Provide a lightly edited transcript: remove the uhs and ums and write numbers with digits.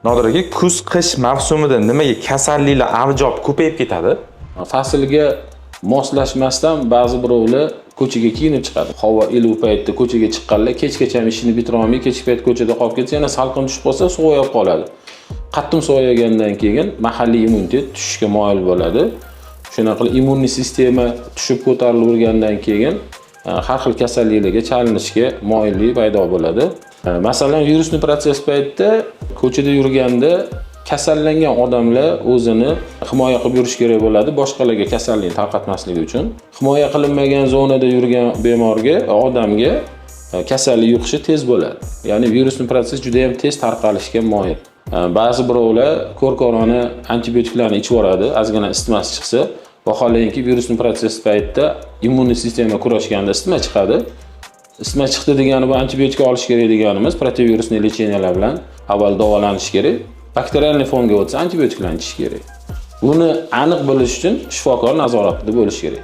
Nodir aka, kuz-qish mavsumida nimaga kasalliklar avj olib ko'payib ketadi? Faslga moslashmasdan ba'zi birovlar ko'chaga kiyinib chiqadi. Havo iliq paytda ko'chaga chiqqanlar kechgacha ham ishini bitira olmay, kechki payt ko'chada qolib ketsa, yana salqin tushib qolsa, sovuyib qoladi. Qattiq sovigandan keyin mahalliy immunitet tushishga moyil bo'ladi. Shunaqa qilib immuniy sistema tushib ko'tarilgandan keyin har xil kasalliklarga chalinishga moyillik paydo bo'ladi. Masalan, virusli proses paytida ko'chada yurganda kasallangan odamlar o'zini himoya qilib yurish kerak bo'ladi, boshqalarga kasallikni tarqatmasligi uchun. Himoya qilinmagan zonada yurgan bemorga, odamga kasallik yuqishi tez bo'ladi. Ya'ni virusli proses juda ham tez tarqalishga moyil. Ba'zi birovlar ko'r-ko'rona antibiotiklarni ichib yoradi, ozgina isitmasi chiqsa, vaholanki virusli proses paytida immuniy sistema kurashganda isitma chiqadi. Isitma chiqdi degani bu antibiotik olish kerak deganimiz, protovirusli lecheniyalar bilan avval davolanish kerak. Bakterial fonga o'tsa antibiotiklarni ichish kerak. Buni aniq bilish uchun shifokor nazoratida bo'lish kerak.